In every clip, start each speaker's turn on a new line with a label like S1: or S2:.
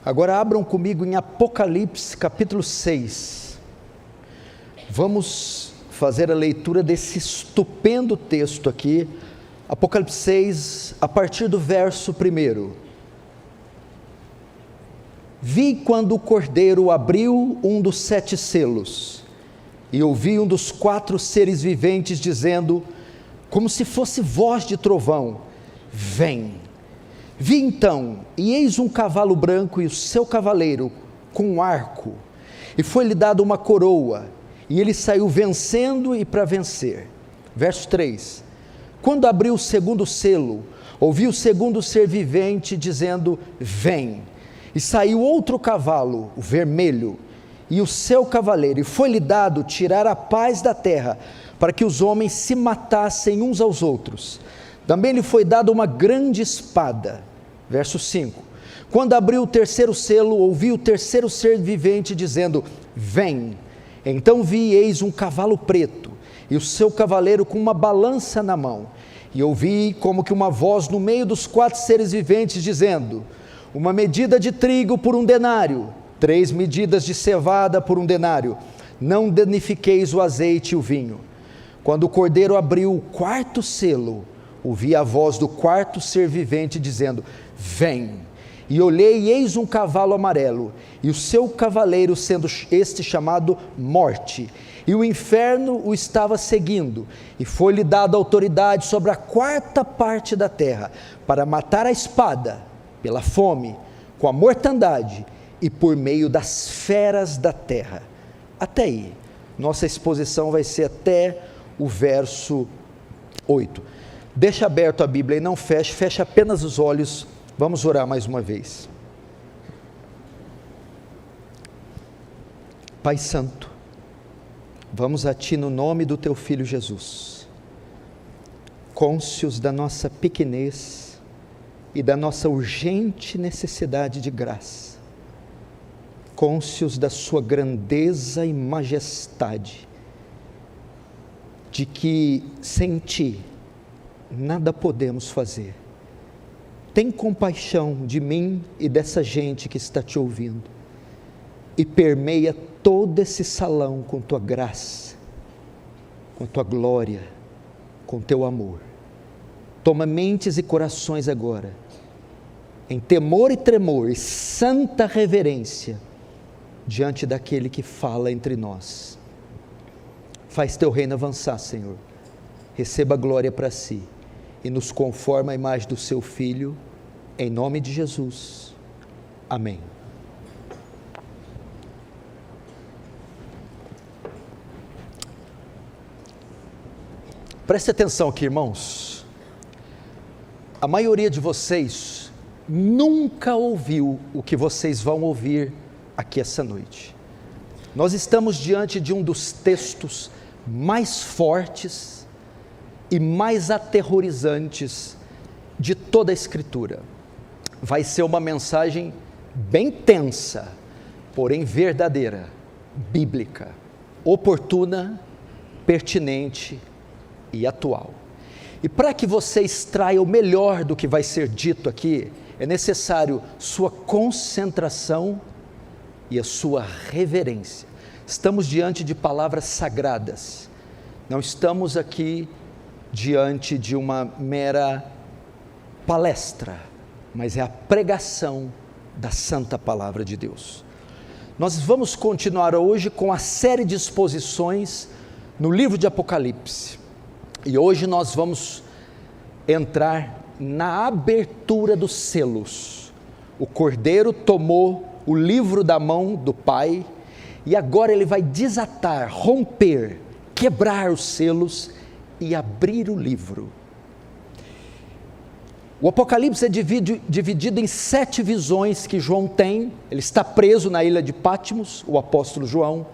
S1: Agora abram comigo em Apocalipse capítulo 6. Vamos fazer a leitura desse estupendo texto aqui, Apocalipse 6, a partir do verso 1. Vi quando o Cordeiro abriu um dos 7 selos, e ouvi um dos 4 seres viventes dizendo, como se fosse voz de trovão, vem. Vi então, e eis um cavalo branco e o seu cavaleiro com um arco, e foi-lhe dado uma coroa, e ele saiu vencendo e para vencer. Verso 3, quando abriu o segundo selo, ouvi o segundo ser vivente dizendo, vem, e saiu outro cavalo, o vermelho, e o seu cavaleiro, e foi-lhe dado tirar a paz da terra, para que os homens se matassem uns aos outros. Também lhe foi dada uma grande espada. Verso 5, quando abriu o terceiro selo, ouvi o terceiro ser vivente dizendo, vem. Então vi, eis um cavalo preto, e o seu cavaleiro com uma balança na mão, e ouvi como que uma voz no meio dos 4 seres viventes dizendo, uma medida de trigo por 1 denário, 3 medidas de cevada por 1 denário, não danifiqueis o azeite e o vinho. Quando o Cordeiro abriu o 4º selo, ouvi a voz do 4º ser vivente dizendo, vem. E olhei, e eis um cavalo amarelo, e o seu cavaleiro sendo este chamado Morte, e o inferno o estava seguindo, e foi-lhe dada autoridade sobre a 4ª parte da terra, para matar a espada, pela fome, com a mortandade, e por meio das feras da terra. Até aí, nossa exposição vai ser até o verso 8, deixa aberto a Bíblia e não feche, feche apenas os olhos, vamos orar mais uma vez. Pai Santo, vamos a Ti no nome do Teu Filho Jesus, cônscios da nossa pequenez e da nossa urgente necessidade de graça, cônscios da Sua grandeza e majestade, de que sem Ti nada podemos fazer. Tem compaixão de mim e dessa gente que está Te ouvindo, e permeia todo esse salão com Tua graça, com Tua glória, com Teu amor. Toma mentes e corações agora, em temor e tremor e santa reverência, diante daquele que fala entre nós. Faz Teu reino avançar, Senhor, receba a glória para Si, e nos conforma à imagem do Seu Filho, em nome de Jesus, amém. Preste atenção aqui, irmãos, a maioria de vocês nunca ouviu o que vocês vão ouvir aqui essa noite. Nós estamos diante de um dos textos mais fortes e mais aterrorizantes de toda a Escritura. Vai ser uma mensagem bem tensa, porém verdadeira, bíblica, oportuna, pertinente e atual. E para que você extraia o melhor do que vai ser dito aqui, é necessário sua concentração e a sua reverência. Estamos diante de palavras sagradas, não estamos aqui diante de uma mera palestra, mas é a pregação da santa palavra de Deus. Nós vamos continuar hoje com a série de exposições no livro de Apocalipse, e hoje nós vamos entrar na abertura dos selos. O Cordeiro tomou o livro da mão do Pai, e agora ele vai desatar, romper, quebrar os selos e abrir o livro. O Apocalipse é dividido em 7 visões que João tem. Ele está preso na ilha de Patmos, o apóstolo João.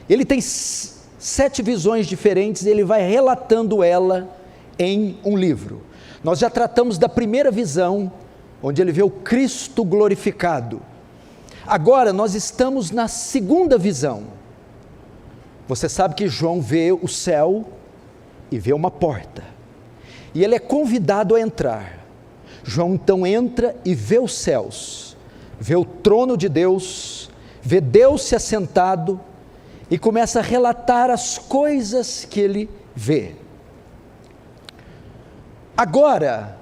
S1: Ele tem 7 visões diferentes e ele vai relatando ela em um livro. Nós já tratamos da primeira visão, onde ele vê o Cristo glorificado. Agora nós estamos na segunda visão. Você sabe que João vê o céu e vê uma porta, e ele é convidado a entrar. João então entra e vê os céus, vê o trono de Deus, vê Deus se assentado e começa a relatar as coisas que ele vê. Agora,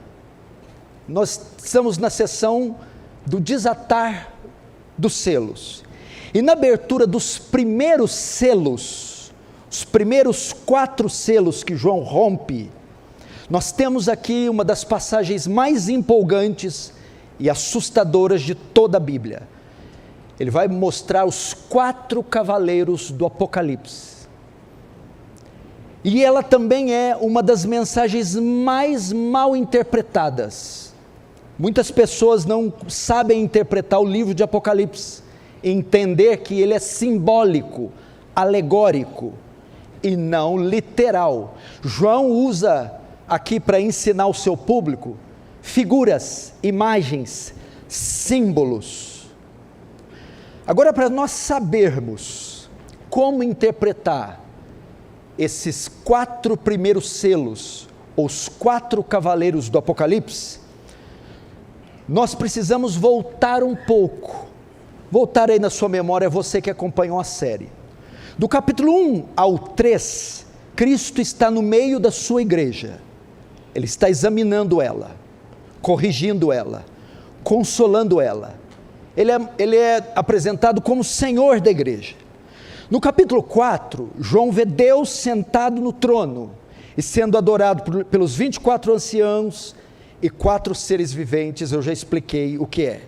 S1: nós estamos na sessão do desatar dos selos. E na abertura dos primeiros selos, os primeiros 4 selos que João rompe, nós temos aqui uma das passagens mais empolgantes e assustadoras de toda a Bíblia. Ele vai mostrar os 4 cavaleiros do Apocalipse. E ela também é uma das mensagens mais mal interpretadas. Muitas pessoas não sabem interpretar o livro de Apocalipse, entender que ele é simbólico, alegórico e não literal. João usa aqui para ensinar o seu público figuras, imagens, símbolos. Agora, para nós sabermos como interpretar esses 4 primeiros selos, os 4 cavaleiros do Apocalipse, nós precisamos voltar um pouco. Voltar aí na sua memória, você que acompanhou a série. Do capítulo 1 ao 3, Cristo está no meio da sua igreja. Ele está examinando ela, corrigindo ela, consolando ela. Ele é apresentado como Senhor da igreja. No capítulo 4, João vê Deus sentado no trono e sendo adorado pelos 24 anciãos e 4 seres viventes. Eu já expliquei o que é.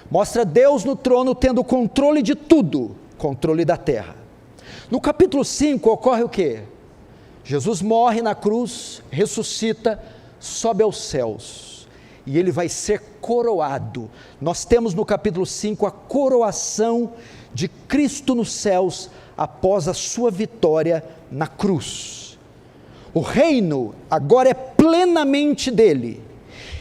S1: Mostra Deus no trono tendo controle de tudo, controle da terra. No capítulo 5 ocorre o que? Jesus morre na cruz, ressuscita, sobe aos céus e ele vai ser coroado. Nós temos no capítulo 5 a coroação de Cristo nos céus após a sua vitória na cruz. O reino agora é plenamente dele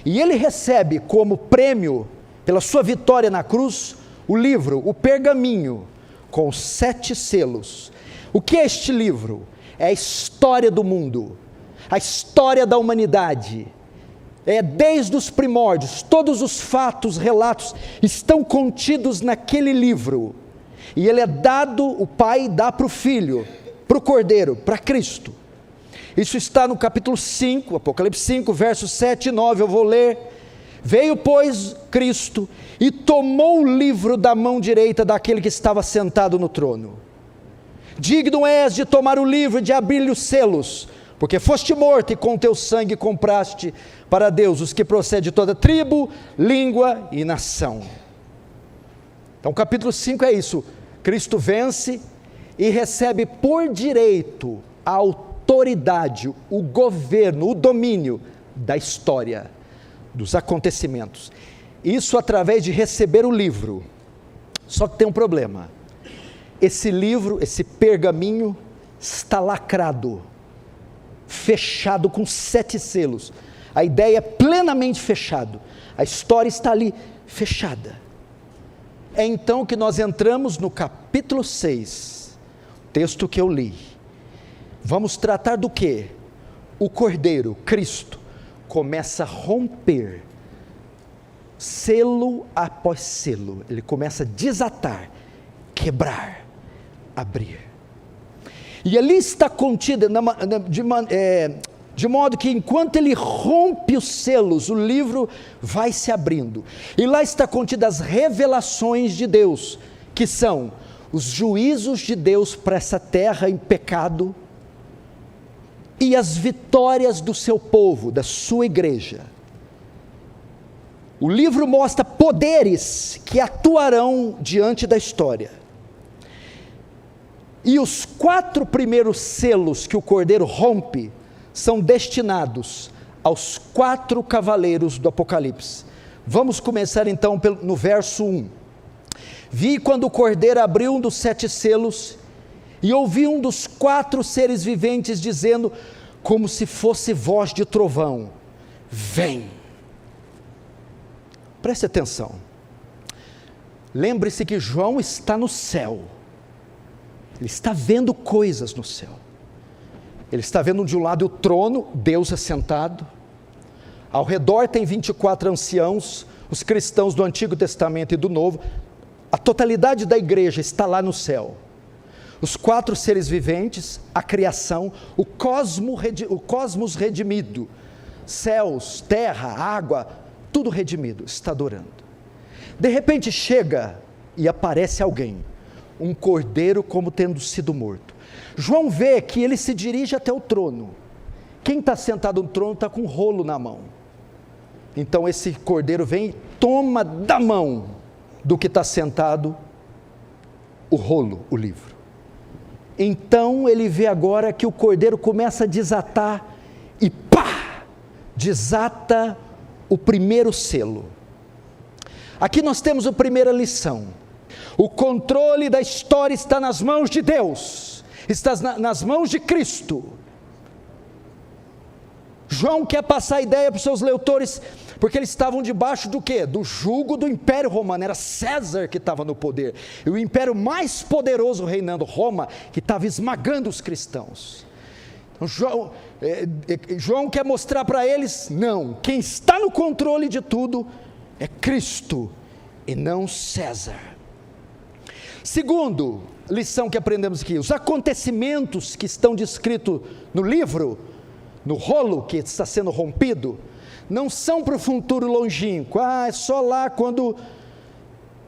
S1: e ele recebe como prêmio pela sua vitória na cruz, o livro, o pergaminho, com 7 selos. O que é este livro? É a história do mundo, a história da humanidade. É desde os primórdios, todos os fatos, relatos, estão contidos naquele livro. E ele é dado, o Pai dá para o Filho, para o Cordeiro, para Cristo. Isso está no capítulo 5, Apocalipse 5, versos 7 e 9, eu vou ler. Veio, pois, Cristo e tomou o livro da mão direita daquele que estava sentado no trono. Digno és de tomar o livro e de abrir-lhe os selos, porque foste morto e com teu sangue compraste para Deus os que procedem de toda tribo, língua e nação. Então, capítulo 5 é isso. Cristo vence e recebe por direito a autoridade, o governo, o domínio da história, dos acontecimentos. Isso através de receber o livro. Só que tem um problema. Esse livro, esse pergaminho está lacrado, fechado com 7 selos. A ideia é plenamente fechado. A história está ali fechada. É então que nós entramos no capítulo 6, texto que eu li. Vamos tratar do quê? O Cordeiro, Cristo, começa a romper, selo após selo. Ele começa a desatar, quebrar, abrir. E ali está contida, de modo que enquanto ele rompe os selos, o livro vai se abrindo. E lá está contida as revelações de Deus, que são os juízos de Deus para essa terra em pecado, e as vitórias do seu povo, da sua igreja. O livro mostra poderes que atuarão diante da história. E os 4 primeiros selos que o Cordeiro rompe são destinados aos 4 cavaleiros do Apocalipse. Vamos começar então no verso 1. Vi quando o Cordeiro abriu um dos 7 selos, e ouvi um dos 4 seres viventes dizendo, como se fosse voz de trovão, vem. Preste atenção. Lembre-se que João está no céu. Ele está vendo coisas no céu. Ele está vendo de um lado o trono, Deus assentado. Ao redor tem 24 anciãos, Os cristãos do Antigo Testamento e do Novo, a totalidade da igreja está lá no céu. Os 4 seres viventes, a criação, o cosmos redimido, céus, terra, água, tudo redimido, está adorando. De repente chega e aparece alguém, um cordeiro como tendo sido morto. João vê que ele se dirige até o trono. Quem está sentado no trono está com um rolo na mão. Então esse cordeiro vem e toma da mão do que está sentado o rolo, o livro. Então ele vê agora que o cordeiro começa a desatar e pá! Desata o primeiro selo. Aqui nós temos a primeira lição. O controle da história está nas mãos de Deus, está nas mãos de Cristo. João quer passar a ideia para os seus leitores, porque eles estavam debaixo do quê? Do jugo do Império Romano, era César que estava no poder, e o império mais poderoso reinando, Roma, que estava esmagando os cristãos. Então, João quer mostrar para eles, não, quem está no controle de tudo é Cristo, e não César. Segundo lição que aprendemos aqui, os acontecimentos que estão descritos no livro, no rolo que está sendo rompido, não são para o futuro longínquo, é só lá quando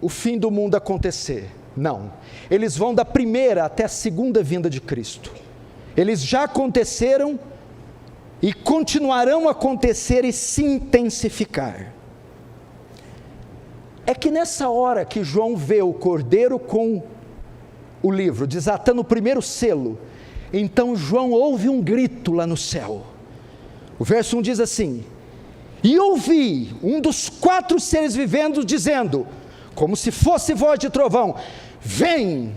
S1: o fim do mundo acontecer. Não, eles vão da primeira até a segunda vinda de Cristo. Eles já aconteceram e continuarão a acontecer e se intensificar. É que nessa hora que João vê o cordeiro com o livro, desatando o primeiro selo, então João ouve um grito lá no céu. O verso 1 diz assim: e ouvi um dos 4 seres viventes dizendo, como se fosse voz de trovão, vem.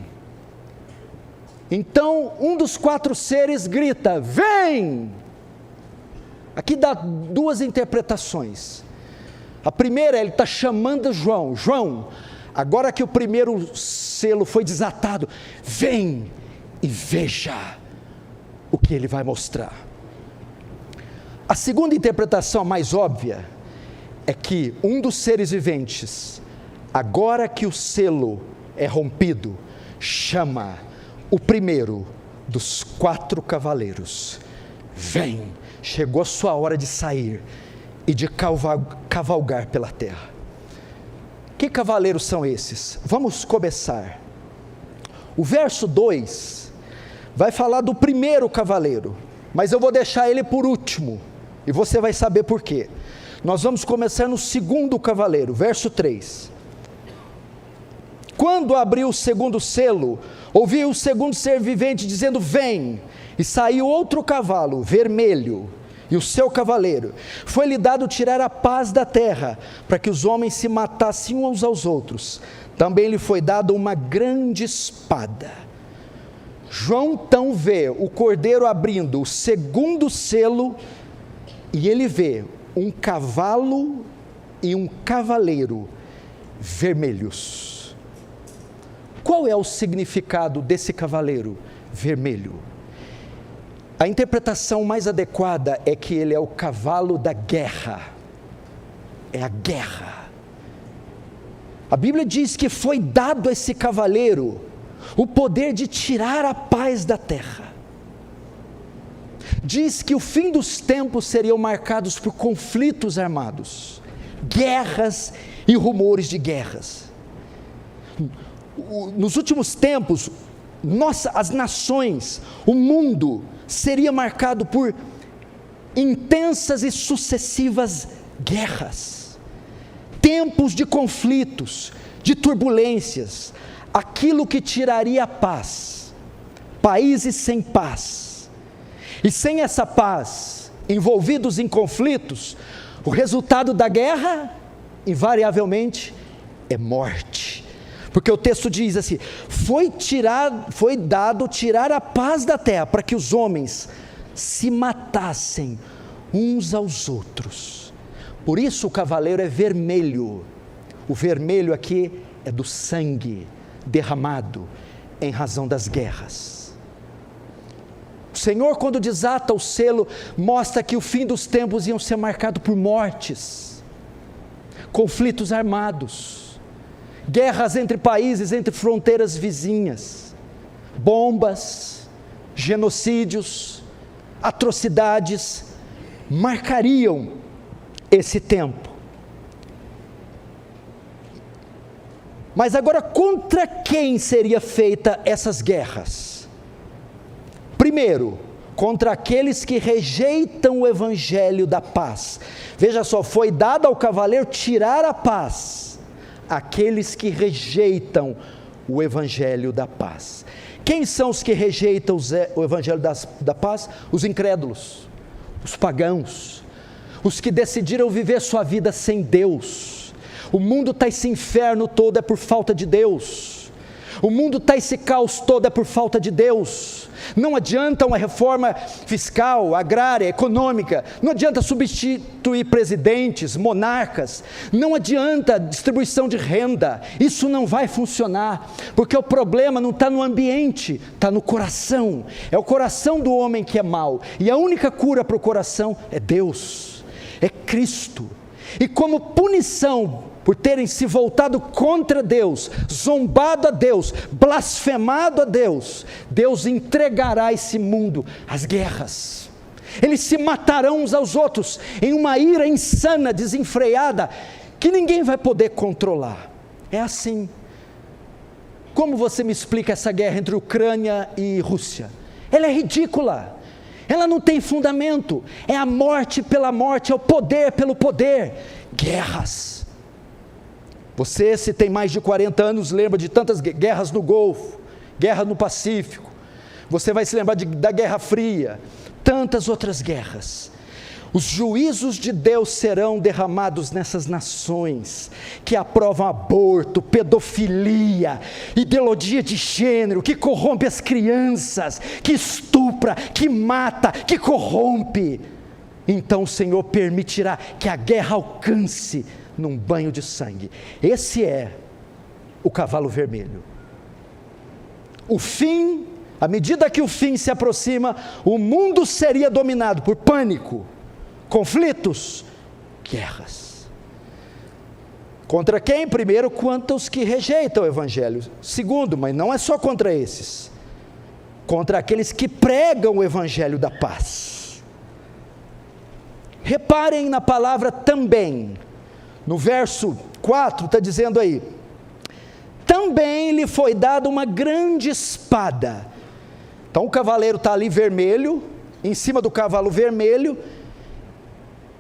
S1: Então um dos 4 seres grita, vem. Aqui dá 2 interpretações. A primeira, ele está chamando João, João, agora que o primeiro selo foi desatado, vem e veja o que ele vai mostrar. A segunda interpretação, mais óbvia, é que um dos seres viventes, agora que o selo é rompido, chama o primeiro dos 4 cavaleiros, vem, chegou a sua hora de sair e de cavalgar pela terra. Que cavaleiros são esses? Vamos começar. O verso 2 vai falar do primeiro cavaleiro, mas eu vou deixar ele por último, e você vai saber por quê. Nós vamos começar no segundo cavaleiro, verso 3. Quando abriu o segundo selo, ouvi o segundo ser vivente dizendo, vem, e saiu outro cavalo, vermelho, e o seu cavaleiro. Foi-lhe dado tirar a paz da terra, para que os homens se matassem uns aos outros. Também lhe foi dado uma grande espada. João então vê o cordeiro abrindo o segundo selo, e ele vê um cavalo e um cavaleiro vermelhos. Qual é o significado desse cavaleiro vermelho? A interpretação mais adequada é que ele é o cavalo da guerra, é a guerra. A Bíblia diz que foi dado a esse cavaleiro o poder de tirar a paz da terra. Diz que o fim dos tempos seriam marcados por conflitos armados, guerras e rumores de guerras. Nos últimos tempos, as nações, o mundo, seria marcado por intensas e sucessivas guerras, tempos de conflitos, de turbulências, aquilo que tiraria a paz, países sem paz, e sem essa paz, envolvidos em conflitos, o resultado da guerra, invariavelmente, é morte. Porque o texto diz assim, foi dado tirar a paz da terra, para que os homens se matassem uns aos outros. Por isso o cavaleiro é vermelho. O vermelho aqui é do sangue derramado em razão das guerras. O Senhor, quando desata o selo, mostra que o fim dos tempos iam ser marcado por mortes. conflitos armados, guerras entre países, entre fronteiras vizinhas, bombas, genocídios, atrocidades marcariam esse tempo. Mas agora, contra quem seria feita essas guerras? Primeiro, contra aqueles que rejeitam o evangelho da paz. Veja só, foi dado ao cavaleiro tirar a paz, aqueles que rejeitam o evangelho da paz. Quem são os que rejeitam o evangelho da paz? Os incrédulos, os pagãos, os que decidiram viver sua vida sem Deus. O mundo está esse inferno todo é por falta de Deus. O mundo está esse caos todo é por falta de Deus. Não adianta uma reforma fiscal, agrária, econômica, não adianta substituir presidentes, monarcas, não adianta distribuição de renda, isso não vai funcionar, porque o problema não está no ambiente, está no coração, é o coração do homem que é mau, e a única cura para o coração é Deus, é Cristo. E como punição por terem se voltado contra Deus, zombado a Deus, blasfemado a Deus, Deus entregará esse mundo às guerras. Eles se matarão uns aos outros em uma ira insana, desenfreada, que ninguém vai poder controlar. É assim. Como você me explica essa guerra entre Ucrânia e Rússia? Ela é ridícula. Ela não tem fundamento. É a morte pela morte, é o poder pelo poder. Guerras. Você, se tem mais de 40 anos, lembra de tantas guerras no Golfo, guerra no Pacífico, você vai se lembrar da Guerra Fria, tantas outras guerras. Os juízos de Deus serão derramados nessas nações que aprovam aborto, pedofilia, ideologia de gênero, que corrompe as crianças, que estupra, que mata, que corrompe. Então o Senhor permitirá que a guerra alcance num banho de sangue. Esse é o cavalo vermelho. O fim, à medida que o fim se aproxima, o mundo seria dominado por pânico, conflitos, guerras. Contra quem? Primeiro, contra os que rejeitam o evangelho. Segundo, mas não é só contra esses, contra aqueles que pregam o evangelho da paz. Reparem na palavra também. No verso 4 está dizendo aí: também lhe foi dada uma grande espada. Então o cavaleiro está ali vermelho, em cima do cavalo vermelho,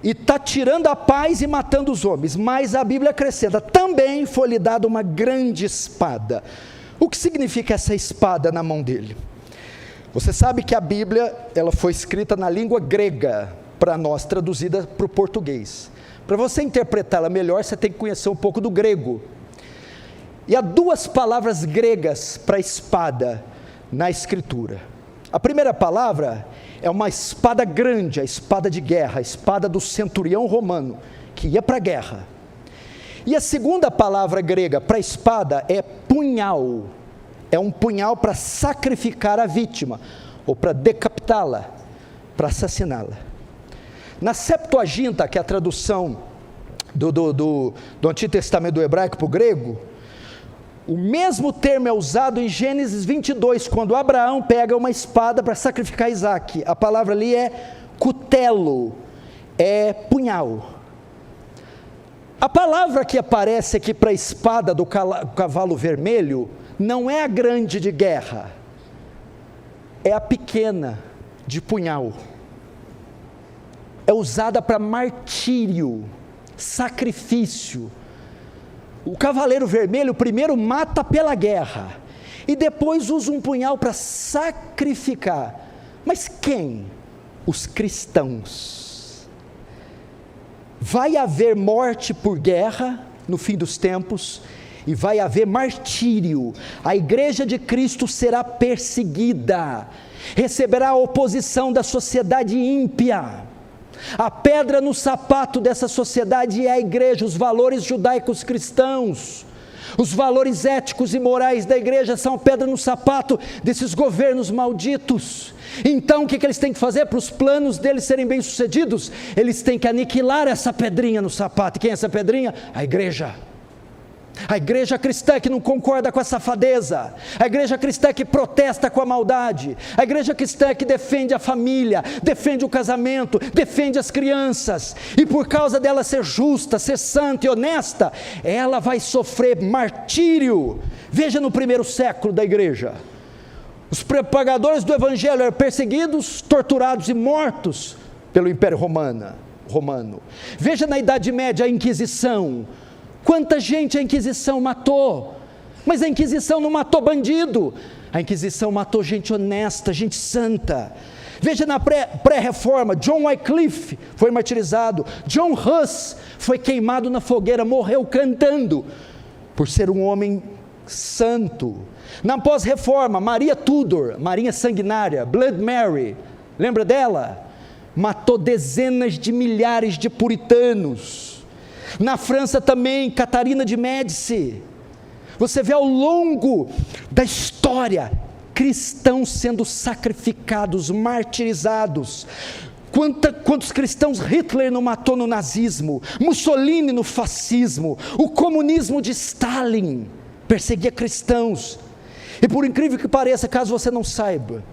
S1: e está tirando a paz e matando os homens. Mas a Bíblia acrescenta: também foi-lhe dada uma grande espada. O que significa essa espada na mão dele? Você sabe que a Bíblia, ela foi escrita na língua grega, para nós traduzida para o português. Para você interpretá-la melhor, você tem que conhecer um pouco do grego. E há duas palavras gregas para espada na Escritura. A primeira palavra é uma espada grande, a espada de guerra, a espada do centurião romano, que ia para a guerra. E a segunda palavra grega para espada é punhal. É um punhal para sacrificar a vítima, ou para decapitá-la, para assassiná-la. Na Septuaginta, que é a tradução do Antigo Testamento do hebraico para o grego, o mesmo termo é usado em Gênesis 22, quando Abraão pega uma espada para sacrificar Isaac. A palavra ali é cutelo, é punhal. A palavra que aparece aqui para a espada do cavalo vermelho não é a grande de guerra, é a pequena de punhal. É usada para martírio, sacrifício. O cavaleiro vermelho primeiro mata pela guerra e depois usa um punhal para sacrificar. Mas quem? Os cristãos. Vai haver morte por guerra no fim dos tempos e vai haver martírio. A igreja de Cristo será perseguida, receberá a oposição da sociedade ímpia. A pedra no sapato dessa sociedade é a igreja, os valores judaicos cristãos, os valores éticos e morais da igreja são a pedra no sapato desses governos malditos, Então o que eles têm que fazer para os planos deles serem bem-sucedidos? Eles têm que aniquilar essa pedrinha no sapato. E quem é essa pedrinha? A igreja. A igreja cristã que não concorda com a safadeza, a igreja cristã que protesta com a maldade, a igreja cristã que defende a família, defende o casamento, defende as crianças, e por causa dela ser justa, ser santa e honesta, ela vai sofrer martírio. Veja no primeiro século da igreja, os propagadores do evangelho eram perseguidos, torturados e mortos pelo Império Romano. Veja na Idade Média a Inquisição. Quanta gente a Inquisição matou, mas a Inquisição não matou bandido, a Inquisição matou gente honesta, gente santa. Veja na pré-reforma, John Wycliffe foi martirizado, John Huss foi queimado na fogueira, morreu cantando, por ser um homem santo. Na pós-reforma, Maria Tudor, Marinha Sanguinária, Blood Mary, lembra dela? Matou dezenas de milhares de puritanos. Na França também, Catarina de Médici. Você vê ao longo da história, cristãos sendo sacrificados, martirizados. Quantos cristãos Hitler não matou no nazismo, Mussolini no fascismo, o comunismo de Stalin perseguia cristãos. E por incrível que pareça, caso você não saiba,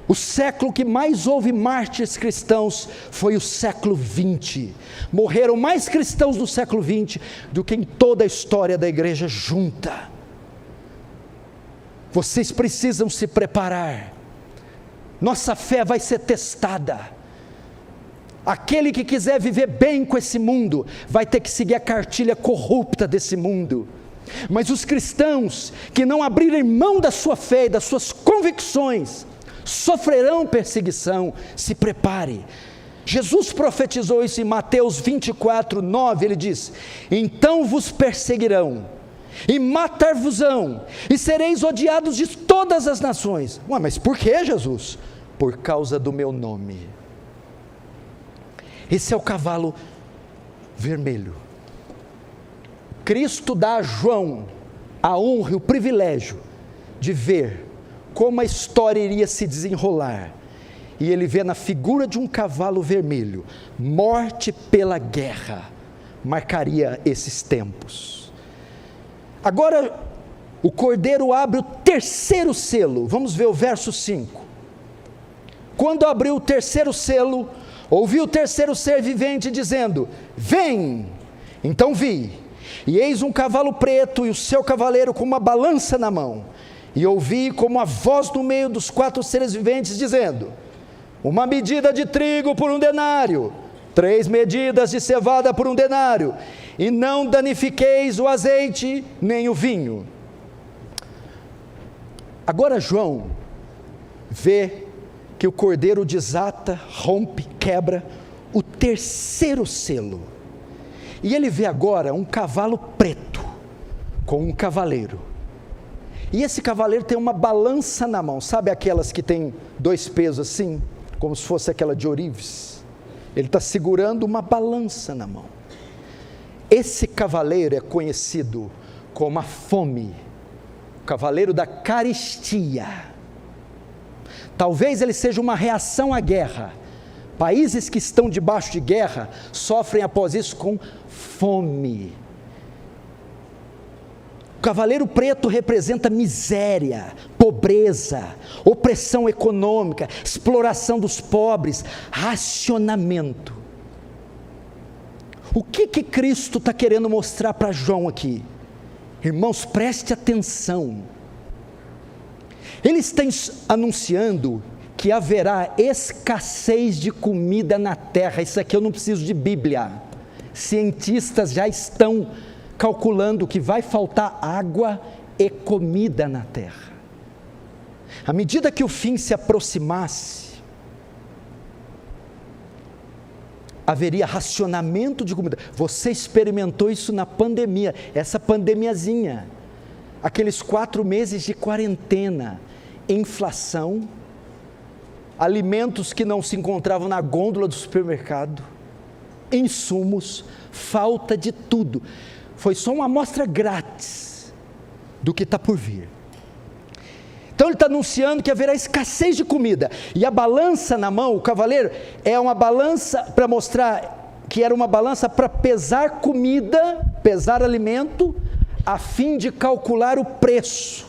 S1: o século que mais houve mártires cristãos foi o século XX. Morreram mais cristãos no século XX do que em toda a história da igreja junta. Vocês precisam se preparar. Nossa fé vai ser testada. Aquele que quiser viver bem com esse mundo, vai ter que seguir a cartilha corrupta desse mundo. Mas os cristãos que não abrirem mão da sua fé e das suas convicções, sofrerão perseguição. Se prepare. Jesus profetizou isso em Mateus 24, 9, ele diz: então vos perseguirão, e matar-vos-ão, e sereis odiados de todas as nações. Ué, mas por que, Jesus? Por causa do meu nome. Esse é o cavalo vermelho. Cristo dá a João a honra e o privilégio de ver como a história iria se desenrolar, e ele vê na figura de um cavalo vermelho, morte pela guerra, marcaria esses tempos. Agora, o Cordeiro abre o terceiro selo, vamos ver o verso 5, quando abriu o terceiro selo, ouvi o terceiro ser vivente dizendo: vem! Então vi, e eis um cavalo preto, e o seu cavaleiro com uma balança na mão, e ouvi como a voz no meio dos 4 seres viventes dizendo: uma medida de trigo por 1 denário, 3 medidas de cevada por 1 denário, e não danifiqueis o azeite nem o vinho. Agora João vê que o Cordeiro desata, rompe, quebra o terceiro selo, e ele vê agora um cavalo preto com um cavaleiro. E esse cavaleiro tem uma balança na mão, sabe aquelas que tem 2 pesos assim, como se fosse aquela de ourives? Ele está segurando uma balança na mão. Esse cavaleiro é conhecido como a fome, o cavaleiro da carestia. Talvez ele seja uma reação à guerra. Países que estão debaixo de guerra sofrem após isso com fome. O cavaleiro preto representa miséria, pobreza, opressão econômica, exploração dos pobres, racionamento. O que Cristo está querendo mostrar para João aqui? Irmãos, preste atenção. Ele está anunciando que haverá escassez de comida na terra. Isso aqui eu não preciso de Bíblia. Cientistas já estão calculando que vai faltar água e comida na terra. À medida que o fim se aproximasse, haveria racionamento de comida. Você experimentou isso na pandemia, essa pandemiazinha, aqueles 4 meses de quarentena, inflação, alimentos que não se encontravam na gôndola do supermercado, insumos, falta de tudo. Foi só uma amostra grátis do que está por vir. Então ele está anunciando que haverá escassez de comida, e a balança na mão, o cavaleiro, é uma balança para mostrar que era uma balança para pesar comida, pesar alimento, a fim de calcular o preço.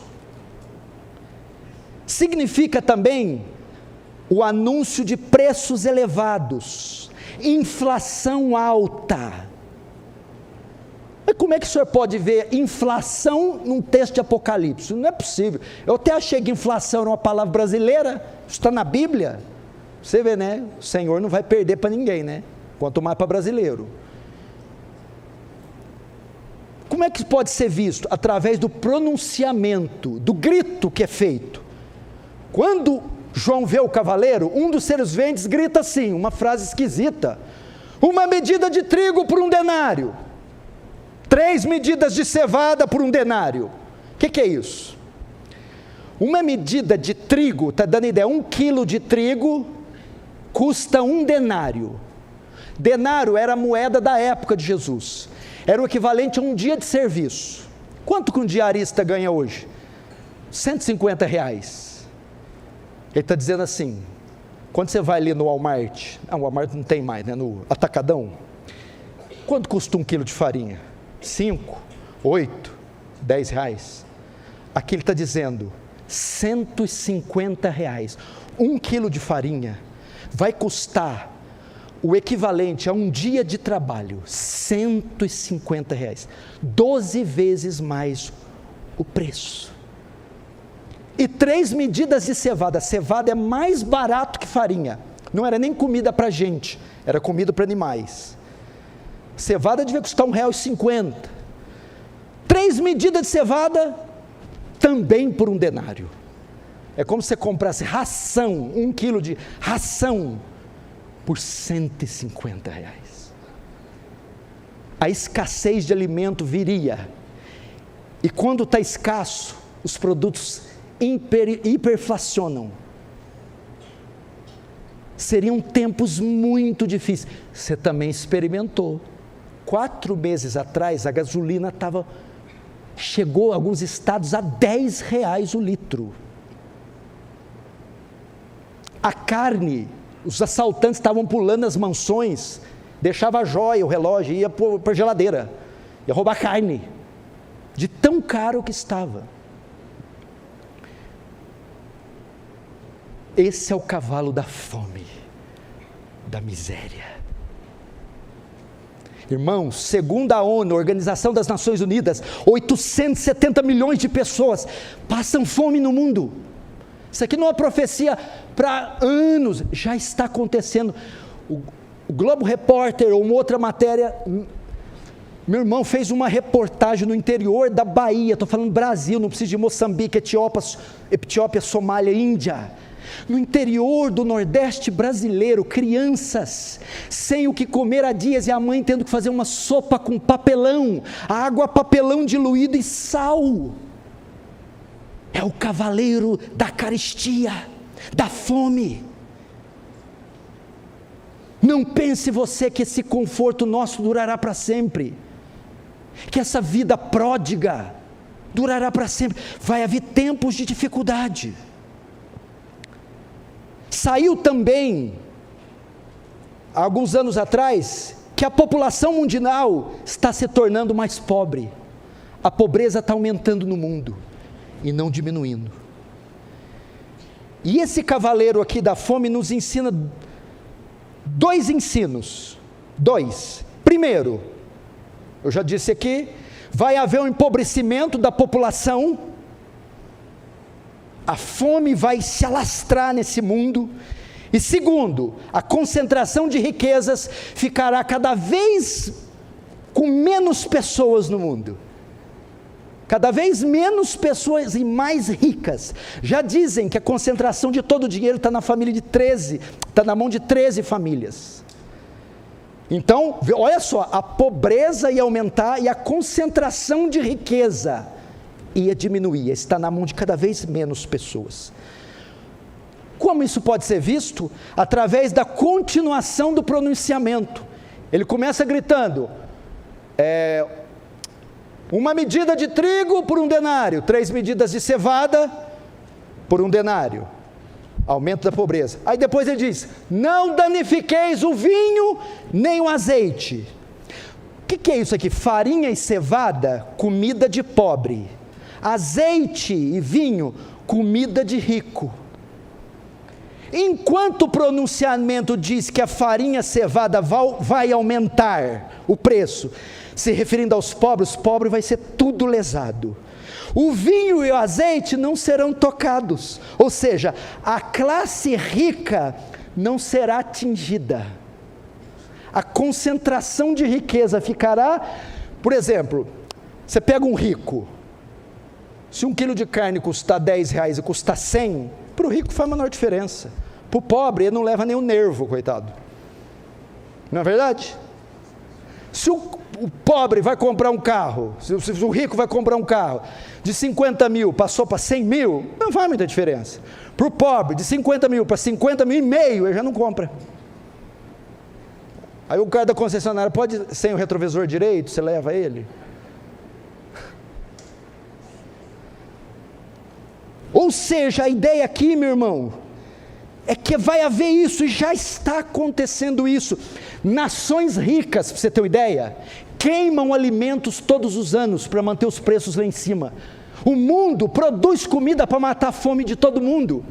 S1: Significa também o anúncio de preços elevados, inflação alta. Mas como é que o senhor pode ver inflação num texto de Apocalipse? Não é possível. Eu até achei que inflação era uma palavra brasileira, isso está na Bíblia. Você vê, né? O Senhor não vai perder para ninguém, né? Quanto mais para brasileiro. Como é que pode ser visto? Através do pronunciamento, do grito que é feito. Quando João vê o cavaleiro, um dos seres viventes grita assim, uma frase esquisita: uma medida de trigo por 1 denário, 3 medidas de cevada por 1 denário. O que é isso? Uma medida de trigo, está dando ideia, 1 quilo de trigo custa 1 denário. Denário era a moeda da época de Jesus, era o equivalente a um dia de serviço. Quanto que um diarista ganha hoje? R$150. Ele está dizendo assim, quando você vai ali no Walmart, o Walmart não tem mais, né, no Atacadão, quanto custa 1 quilo de farinha? 5, 8, 10 reais. Aqui ele está dizendo, R$150. 1 quilo de farinha vai custar o equivalente a um dia de trabalho, R$150. 12 vezes mais o preço. E 3 medidas de cevada. Cevada é mais barato que farinha. Não era nem comida para gente, era comida para animais. Cevada devia custar R$1,50. 3 medidas de cevada, também por 1 denário. É como se você comprasse ração, 1 quilo de ração, por R$150. A escassez de alimento viria. E quando está escasso, os produtos hiperflacionam. Seriam tempos muito difíceis. Você também experimentou. 4 meses atrás, a gasolina chegou a alguns estados a R$10 o litro. A carne, os assaltantes estavam pulando as mansões, deixava a joia, o relógio, ia para a geladeira, ia roubar carne, de tão caro que estava. Esse é o cavalo da fome, da miséria. Irmãos, segundo a ONU, Organização das Nações Unidas, 870 milhões de pessoas passam fome no mundo. Isso aqui não é uma profecia para anos, já está acontecendo. O Globo Repórter, ou uma outra matéria, meu irmão fez uma reportagem no interior da Bahia, estou falando Brasil, não preciso de Moçambique, Etiópia, Somália, Índia. No interior do Nordeste brasileiro, crianças sem o que comer há dias e a mãe tendo que fazer uma sopa com papelão, água, papelão diluído e sal. É o cavaleiro da carestia, da fome. Não pense você que esse conforto nosso durará para sempre, que essa vida pródiga durará para sempre. Vai haver tempos de dificuldade. Saiu também, há alguns anos atrás, que a população mundial está se tornando mais pobre. A pobreza está aumentando no mundo e não diminuindo. E esse cavaleiro aqui da fome nos ensina 2 ensinos. 2. Primeiro, eu já disse aqui, vai haver um empobrecimento da população. A fome vai se alastrar nesse mundo. E segundo, a concentração de riquezas ficará cada vez com menos pessoas no mundo. Cada vez menos pessoas e mais ricas. Já dizem que a concentração de todo o dinheiro está na família de 13, está na mão de 13 famílias. Então, olha só, a pobreza ia aumentar e a concentração de riqueza ia diminuir, está na mão de cada vez menos pessoas. Como isso pode ser visto? Através da continuação do pronunciamento. Ele começa gritando, uma medida de trigo por 1 denário, 3 medidas de cevada por 1 denário. Aumento da pobreza. Aí depois ele diz: não danifiqueis o vinho nem o azeite. O que é isso aqui? Farinha e cevada, comida de pobre. Azeite e vinho, comida de rico. Enquanto o pronunciamento diz que a farinha e cevada vai aumentar o preço, se referindo aos pobres, o pobre vai ser tudo lesado. O vinho e o azeite não serão tocados, ou seja, a classe rica não será atingida. A concentração de riqueza ficará, por exemplo, você pega um rico, se 1 quilo de carne custar R$10 e custar 100, para o rico faz a menor diferença. Para o pobre, ele não leva nem o nervo, coitado. Não é verdade? Se o pobre vai comprar um carro, se o rico vai comprar um carro de 50 mil, passou para 100 mil, não faz muita diferença. Para o pobre, de 50 mil para 50 mil e meio, ele já não compra. Aí o cara da concessionária, pode, sem o retrovisor direito, você leva ele? Ou seja, a ideia aqui, meu irmão, é que vai haver isso, e já está acontecendo isso. Nações ricas, para você ter uma ideia, queimam alimentos todos os anos para manter os preços lá em cima. O mundo produz comida para matar a fome de todo mundo.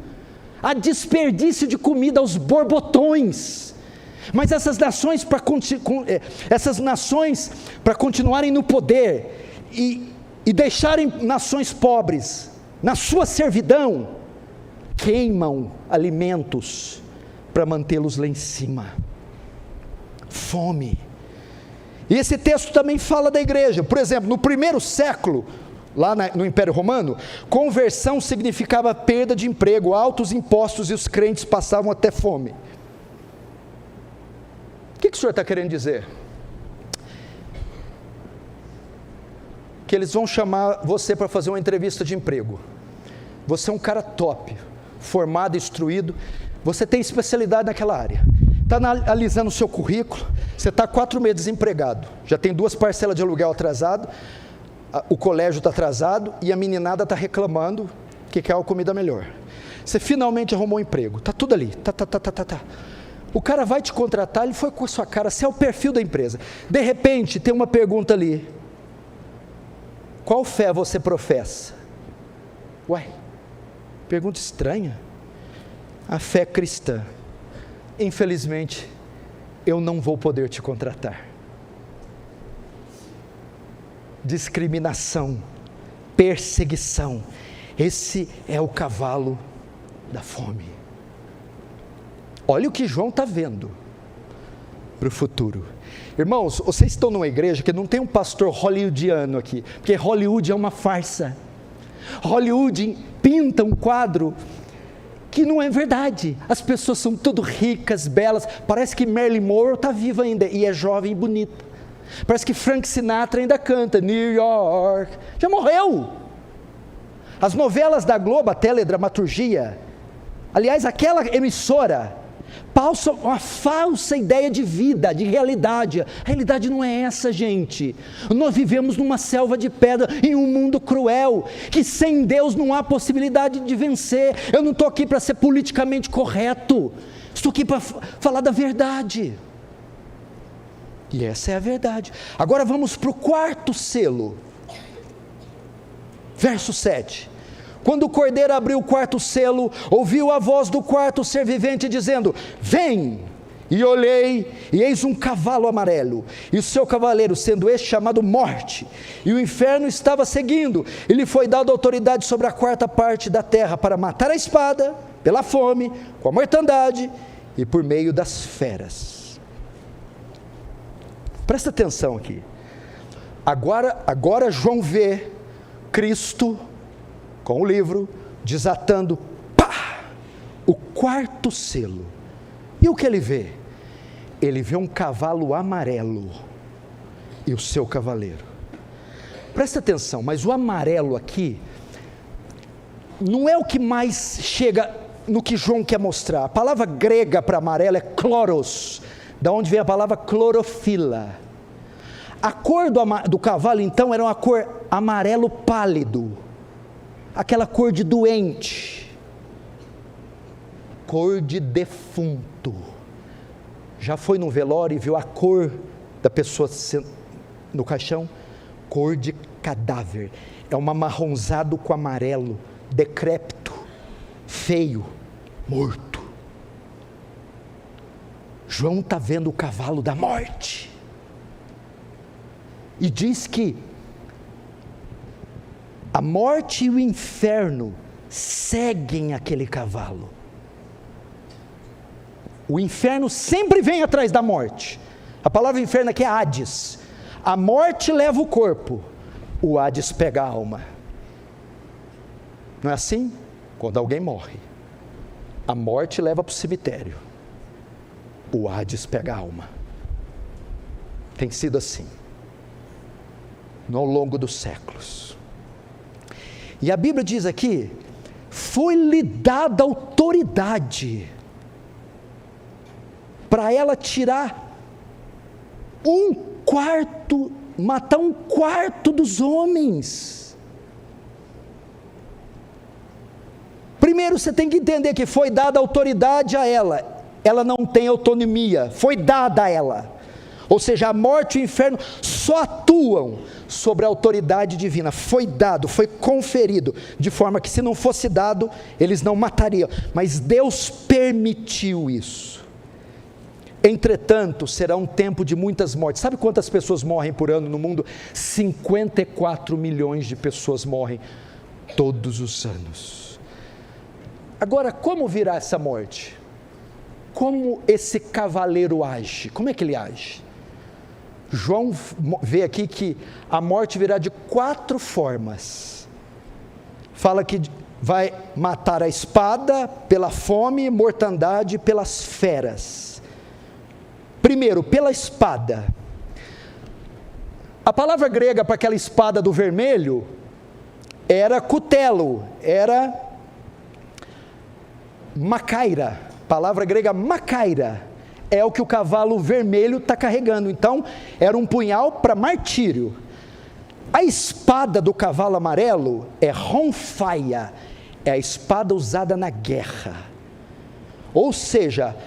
S1: Há desperdício de comida aos borbotões. Mas essas nações, para continuarem no poder e deixarem nações pobres na sua servidão, queimam alimentos para mantê-los lá em cima. Fome. E esse texto também fala da igreja. Por exemplo, no primeiro século, lá no Império Romano, conversão significava perda de emprego, altos impostos, e os crentes passavam até fome. O que o senhor está querendo dizer? Que eles vão chamar você para fazer uma entrevista de emprego. Você é um cara top, formado, instruído, você tem especialidade naquela área. Está analisando o seu currículo, você está 4 meses desempregado, já tem 2 parcelas de aluguel atrasado, o colégio está atrasado e a meninada está reclamando que quer uma comida melhor. Você finalmente arrumou um emprego, está tudo ali, O cara vai te contratar, ele foi com a sua cara, você é o perfil da empresa. De repente, tem uma pergunta ali: qual fé você professa? Ué, pergunta estranha. A fé cristã. Infelizmente, eu não vou poder te contratar. Discriminação, perseguição, esse é o cavalo da fome. Olha o que João está vendo para o futuro. Irmãos, vocês estão numa igreja que não tem um pastor hollywoodiano aqui, porque Hollywood é uma farsa. Hollywood pinta um quadro que não é verdade. As pessoas são tudo ricas, belas, parece que Marilyn Monroe está viva ainda, e é jovem e bonita. Parece que Frank Sinatra ainda canta, New York, já morreu. As novelas da Globo, a teledramaturgia, aliás, aquela emissora, passa uma falsa ideia de vida, de realidade. A realidade não é essa, gente. Nós vivemos numa selva de pedra, em um mundo cruel, que sem Deus não há possibilidade de vencer. Eu não estou aqui para ser politicamente correto, estou aqui para falar da verdade. E essa é a verdade. Agora vamos para o 4º selo, verso 7. Quando o cordeiro abriu o 4º selo, ouviu a voz do 4º ser vivente dizendo: vem! E olhei, e eis um cavalo amarelo, e o seu cavaleiro, sendo este chamado Morte, e o inferno estava seguindo, e lhe foi dada autoridade sobre a 4ª parte da terra, para matar a espada, pela fome, com a mortandade, e por meio das feras. Presta atenção aqui. Agora João vê Cristo com o livro, desatando, o 4º selo. E o que ele vê? Ele vê um cavalo amarelo e o seu cavaleiro. Presta atenção, mas o amarelo aqui não é o que mais chega no que João quer mostrar. A palavra grega para amarelo é chloros, da onde vem a palavra clorofila. A cor do cavalo então era uma cor amarelo pálido, aquela cor de doente. cor de defunto. Já foi num velório e viu a cor da pessoa no caixão? Cor de cadáver. É um amarronzado com amarelo, decrépito, feio, morto. João está vendo o cavalo da morte. E diz que a morte e o inferno seguem aquele cavalo. O inferno sempre vem atrás da morte. A palavra inferno aqui é Hades. A morte leva o corpo, o Hades pega a alma. Não é assim? Quando alguém morre, a morte leva para o cemitério, o Hades pega a alma. Tem sido assim ao longo dos séculos. E a Bíblia diz aqui: foi-lhe dada autoridade para ela tirar matar um quarto dos homens. Primeiro você tem que entender que foi dada autoridade a ela. Ela não tem autonomia, foi dada a ela. Ou seja, a morte e o inferno só atuam sobre a autoridade divina. Foi dado, foi conferido, de forma que se não fosse dado, eles não matariam. Mas Deus permitiu isso. Entretanto, será um tempo de muitas mortes. Sabe quantas pessoas morrem por ano no mundo? 54 milhões de pessoas morrem todos os anos. Agora, como virá essa morte? Como esse cavaleiro age? Como é que ele age? João vê aqui que a morte virá de 4 formas. Fala que vai matar a espada, pela fome, mortandade, pelas feras. Primeiro, pela espada. A palavra grega para aquela espada do vermelho era cutelo, era macaira. Palavra grega macaira é o que o cavalo vermelho está carregando. Então, era um punhal para martírio. A espada do cavalo amarelo é ronfaia, é a espada usada na guerra. Ou seja,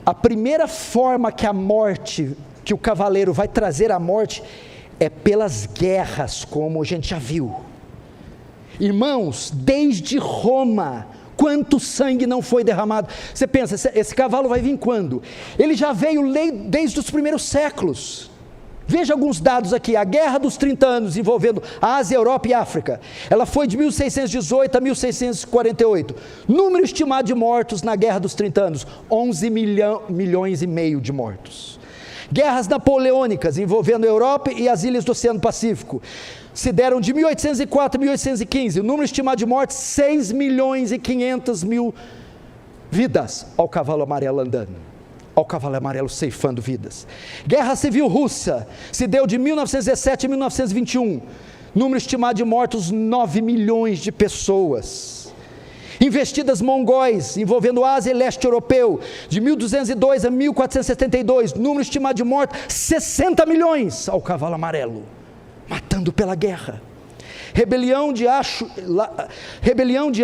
S1: a primeira forma que a morte, que o cavaleiro vai trazer a morte, é pelas guerras, como a gente já viu. Irmãos, desde Roma, quanto sangue não foi derramado? Você pensa, esse cavalo vai vir quando? Ele já veio desde os primeiros séculos. Veja alguns dados aqui. A Guerra dos 30 anos envolvendo a Ásia, Europa e África, ela foi de 1618 a 1648. Número estimado de mortos na Guerra dos 30 anos, 11 milhões e meio de mortos. Guerras napoleônicas envolvendo a Europa e as ilhas do Oceano Pacífico se deram de 1804 a 1815. O número estimado de mortes, 6 milhões e 500 mil vidas. Olha o cavalo amarelo andando. Olha o cavalo amarelo ceifando vidas. Guerra Civil Russa se deu de 1917 a 1921. Número estimado de mortos, 9 milhões de pessoas. Investidas mongóis envolvendo Ásia e leste europeu, de 1202 a 1472. Número estimado de mortos, 60 milhões. Olha o cavalo amarelo matando pela guerra. Rebelião de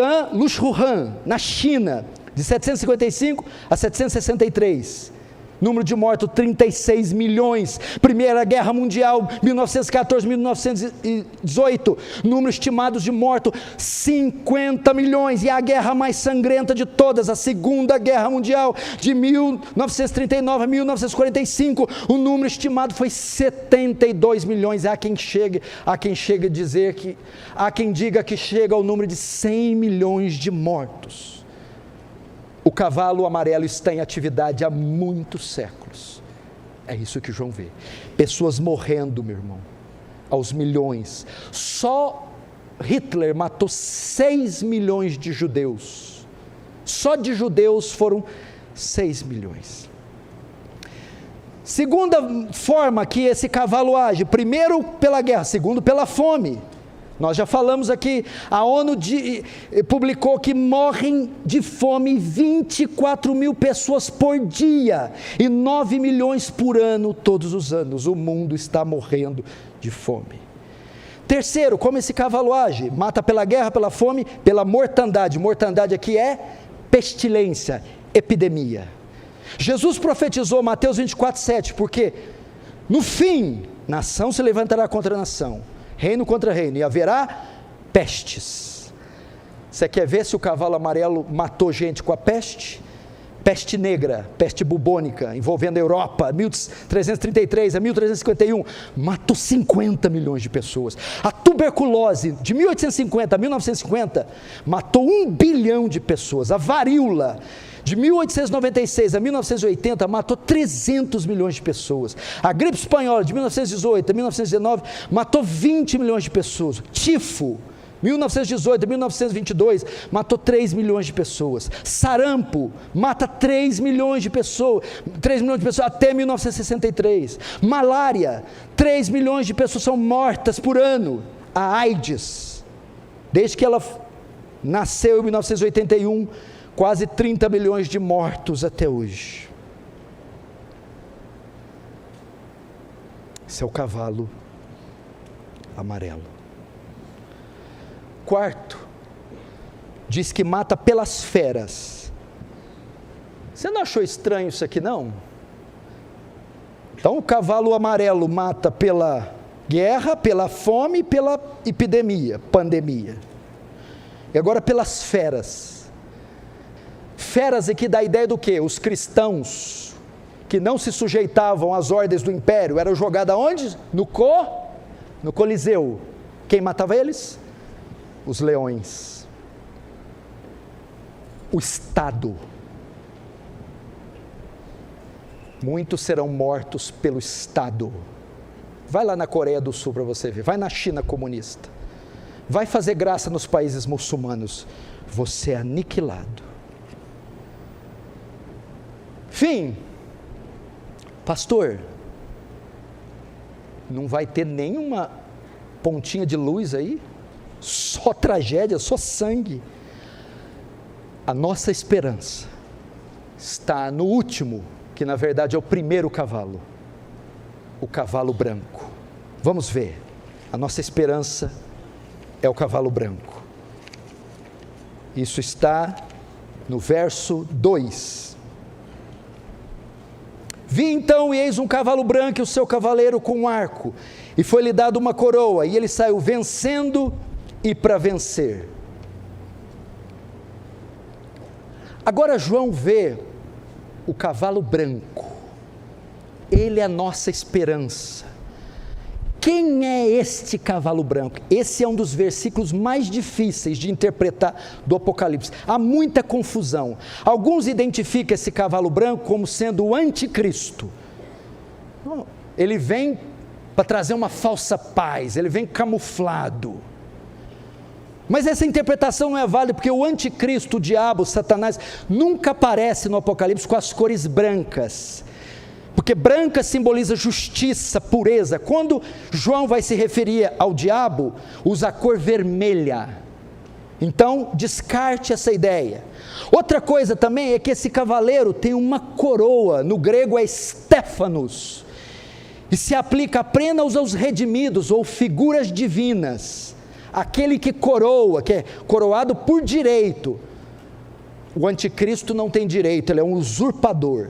S1: An Lushuhan, na China, de 755 a 763, número de mortos 36 milhões. Primeira Guerra Mundial, 1914, 1918, número estimado de mortos 50 milhões. E a guerra mais sangrenta de todas, a Segunda Guerra Mundial, de 1939 a 1945, o número estimado foi 72 milhões. Há quem diga que chega ao número de 100 milhões de mortos. O cavalo amarelo está em atividade há muitos séculos. É isso que João vê. Pessoas morrendo, meu irmão, aos milhões. Só Hitler matou 6 milhões de judeus. Só de judeus foram 6 milhões. Segunda forma que esse cavalo age: primeiro pela guerra, segundo pela fome. Nós já falamos aqui, a ONU publicou que morrem de fome 24 mil pessoas por dia e 9 milhões por ano, todos os anos. O mundo está morrendo de fome. Terceiro, como esse cavalo age? Mata pela guerra, pela fome, pela mortandade. Mortandade aqui é pestilência, epidemia. Jesus profetizou Mateus 24:7, porque no fim, nação se levantará contra nação, reino contra reino, e haverá pestes. Você quer ver se o cavalo amarelo matou gente com a peste? Peste negra, peste bubônica, envolvendo a Europa, 1333 a 1351, matou 50 milhões de pessoas. A tuberculose, de 1850 a 1950, matou 1 bilhão de pessoas. A varíola, de 1896 a 1980, matou 300 milhões de pessoas. A gripe espanhola, de 1918 a 1919, matou 20 milhões de pessoas. Tifo, 1918 a 1922, matou 3 milhões de pessoas. Sarampo, mata 3 milhões de pessoas, até 1963. Malária, 3 milhões de pessoas são mortas por ano. A AIDS, desde que ela nasceu em 1981, quase 30 milhões de mortos até hoje. Esse é o cavalo amarelo. Quarto, diz que mata pelas feras. Você não achou estranho isso aqui, não? Então o cavalo amarelo mata pela guerra, pela fome, pela epidemia, pandemia. E agora pelas feras. Feras aqui dá a ideia do quê? Os cristãos que não se sujeitavam às ordens do império eram jogados aonde? No Coliseu. Quem matava eles? Os leões. O Estado. Muitos serão mortos pelo Estado. Vai lá na Coreia do Sul para você ver. Vai na China comunista. Vai fazer graça nos países muçulmanos. Você é aniquilado. Fim. Pastor, não vai ter nenhuma pontinha de luz aí? Só tragédia, só sangue. A nossa esperança está no último, que na verdade é o primeiro cavalo, o cavalo branco. Vamos ver, a nossa esperança é o cavalo branco. Isso está no verso 2. Vi então, e eis um cavalo branco e o seu cavaleiro com um arco, e foi-lhe dado uma coroa, e ele saiu vencendo e para vencer. Agora João vê o cavalo branco, ele é a nossa esperança. Quem é este cavalo branco? Esse é um dos versículos mais difíceis de interpretar do Apocalipse. Há muita confusão. Alguns identificam esse cavalo branco como sendo o anticristo. Ele vem para trazer uma falsa paz, ele vem camuflado. Mas essa interpretação não é válida, porque o anticristo, o diabo, Satanás, nunca aparece no Apocalipse com as cores brancas. Porque branca simboliza justiça, pureza. Quando João vai se referir ao diabo, usa a cor vermelha. Então, descarte essa ideia. Outra coisa também é que esse cavaleiro tem uma coroa, no grego é Stéphanos, e se aplica apenas aos redimidos, ou figuras divinas. Aquele que coroa, que é coroado por direito. O anticristo não tem direito, ele é um usurpador.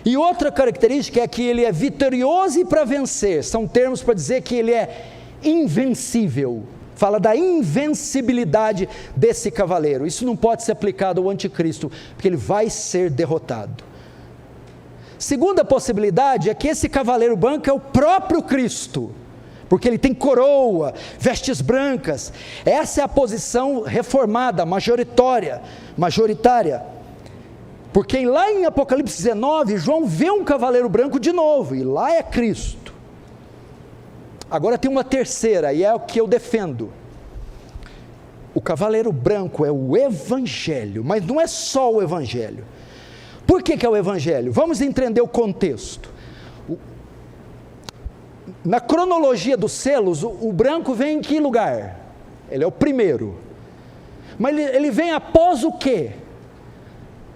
S1: E outra característica é que ele é vitorioso e para vencer, são termos para dizer que ele é invencível, fala da invencibilidade desse cavaleiro. Isso não pode ser aplicado ao anticristo, porque ele vai ser derrotado. Segunda possibilidade é que esse cavaleiro branco é o próprio Cristo, porque ele tem coroa, vestes brancas. Essa é a posição reformada, majoritária, porque lá em Apocalipse 19, João vê um cavaleiro branco de novo, e lá é Cristo. Agora tem uma terceira, e é o que eu defendo. O cavaleiro branco é o Evangelho, mas não é só o Evangelho. Por que é o Evangelho? Vamos entender o contexto. Na cronologia dos selos, o branco vem em que lugar? Ele é o primeiro. Mas ele vem após o quê?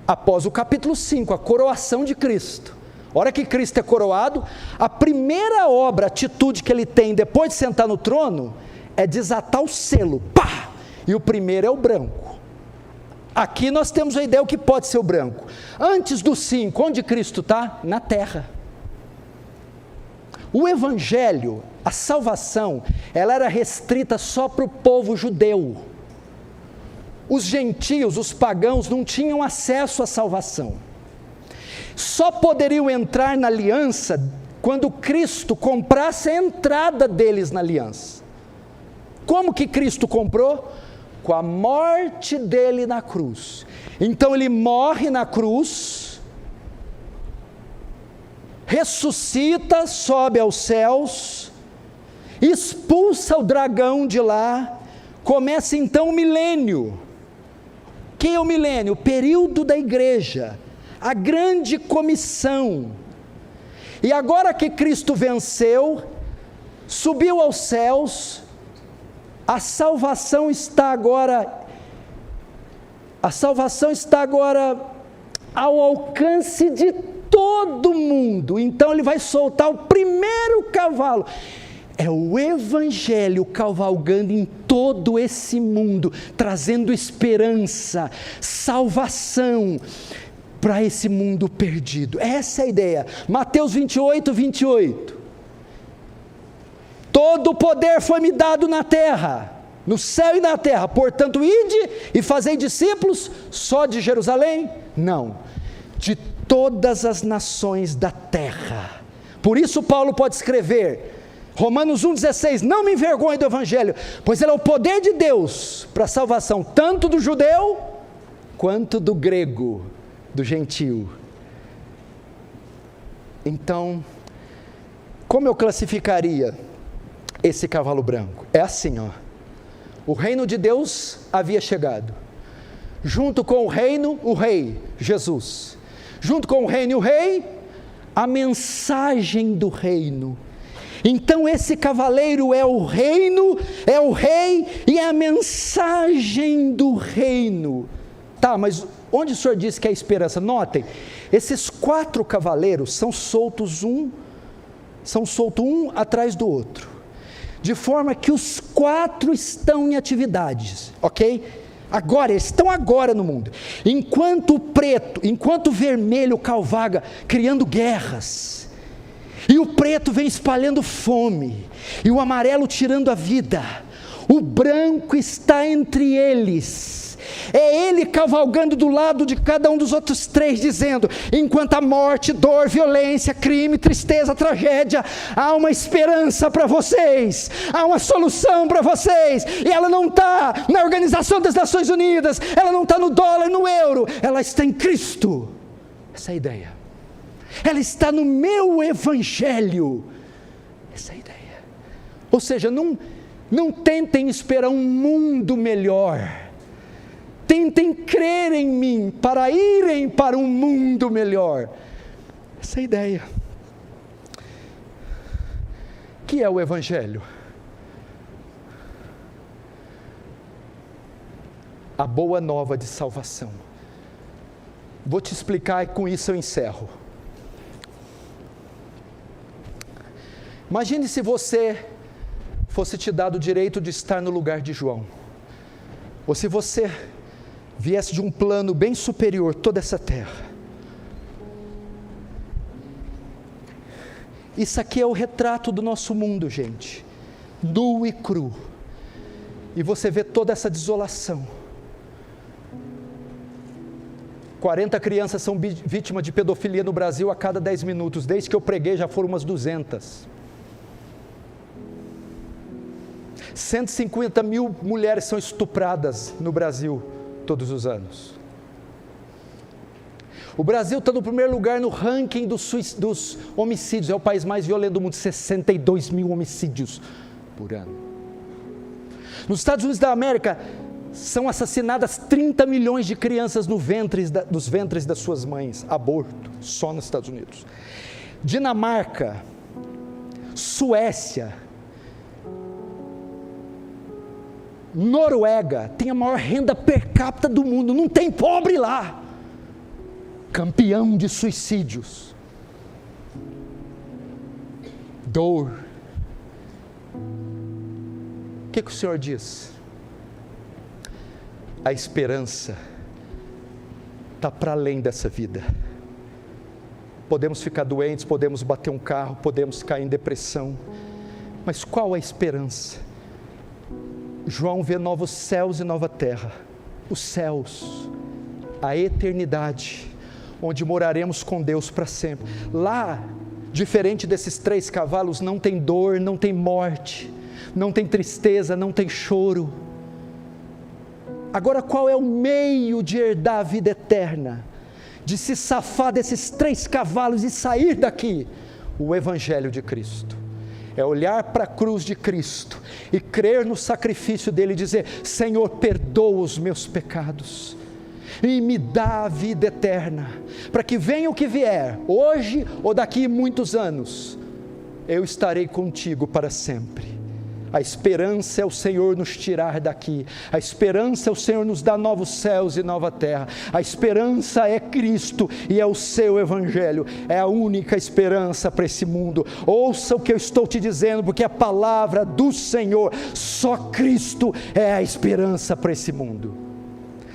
S1: Após o capítulo 5, a coroação de Cristo. A hora que Cristo é coroado, a primeira obra, atitude que ele tem depois de sentar no trono, é desatar o selo, pá! E o primeiro é o branco. Aqui nós temos a ideia do que pode ser o branco. Antes do 5, onde Cristo está? Na terra. O Evangelho, a salvação, ela era restrita só para o povo judeu. Os gentios, os pagãos, não tinham acesso à salvação. Só poderiam entrar na aliança quando Cristo comprasse a entrada deles na aliança. Como que Cristo comprou? Com a morte dele na cruz. Então ele morre na cruz, ressuscita, sobe aos céus, expulsa o dragão de lá, começa então o milênio. Que é o milênio? O período da igreja, a grande comissão. E agora que Cristo venceu, subiu aos céus, a salvação está agora ao alcance de todo mundo. Então ele vai soltar o primeiro cavalo. É o Evangelho cavalgando em todo esse mundo, trazendo esperança, salvação para esse mundo perdido. Essa é a ideia. Mateus 28, 28. Todo o poder foi me dado na terra, no céu e na terra, portanto ide e fazei discípulos só de Jerusalém? Não, de todas as nações da terra. Por isso Paulo pode escrever, Romanos 1,16, não me envergonhe do Evangelho, pois ele é o poder de Deus para a salvação, tanto do judeu, quanto do grego, do gentio. Então, como eu classificaria esse cavalo branco? É assim, ó. O reino de Deus havia chegado. Junto com o reino, o rei, Jesus. Junto com o reino e o rei, a mensagem do reino. Então esse cavaleiro é o reino, é o rei e é a mensagem do reino. Tá, mas onde o senhor disse que é a esperança? Notem, esses 4 cavaleiros são soltos um atrás do outro, de forma que os 4 estão em atividades, ok? Agora, eles estão agora no mundo, enquanto o vermelho cavalga, criando guerras, e o preto vem espalhando fome, e o amarelo tirando a vida, o branco está entre eles, é ele cavalgando do lado de cada um dos outros 3, dizendo, enquanto a morte, dor, violência, crime, tristeza, tragédia, há uma esperança para vocês, há uma solução para vocês, e ela não está na Organização das Nações Unidas, ela não está no dólar, no euro, ela está em Cristo. Essa é a ideia. Ela está no meu Evangelho. Essa é a ideia. Ou seja, não tentem esperar um mundo melhor, tentem crer em mim para irem para um mundo melhor. Essa é a ideia. Que é o Evangelho? A boa nova de salvação. Vou te explicar e com isso eu encerro. Imagine se você fosse te dado o direito de estar no lugar de João, ou se você viesse de um plano bem superior, toda essa terra. Isso aqui é o retrato do nosso mundo, gente, nu e cru, e você vê toda essa desolação. 40 crianças são vítimas de pedofilia no Brasil a cada 10 minutos, desde que eu preguei já foram umas 200. 150 mil mulheres são estupradas no Brasil todos os anos. O Brasil está no primeiro lugar no ranking dos homicídios, é o país mais violento do mundo, 62 mil homicídios por ano. Nos Estados Unidos da América, são assassinadas 30 milhões de crianças dos ventres das suas mães, aborto, só nos Estados Unidos. Dinamarca, Suécia, Noruega tem a maior renda per capita do mundo, não tem pobre lá, campeão de suicídios, dor. O que o Senhor diz? A esperança está para além dessa vida. Podemos ficar doentes, podemos bater um carro, podemos cair em depressão, mas qual a esperança? João vê novos céus e nova terra, os céus, a eternidade, onde moraremos com Deus para sempre. Lá, diferente desses 3 cavalos, não tem dor, não tem morte, não tem tristeza, não tem choro. Agora, qual é o meio de herdar a vida eterna? De se safar desses 3 cavalos e sair daqui? O Evangelho de Cristo. É olhar para a cruz de Cristo e crer no sacrifício dele e dizer: Senhor, perdoa os meus pecados e me dá a vida eterna, para que venha o que vier, hoje ou daqui muitos anos, eu estarei contigo para sempre. A esperança é o Senhor nos tirar daqui, a esperança é o Senhor nos dar novos céus e nova terra, a esperança é Cristo e é o seu Evangelho, é a única esperança para esse mundo. Ouça o que eu estou te dizendo, porque a palavra do Senhor, só Cristo é a esperança para esse mundo.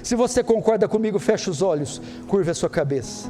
S1: Se você concorda comigo, feche os olhos, curva a sua cabeça.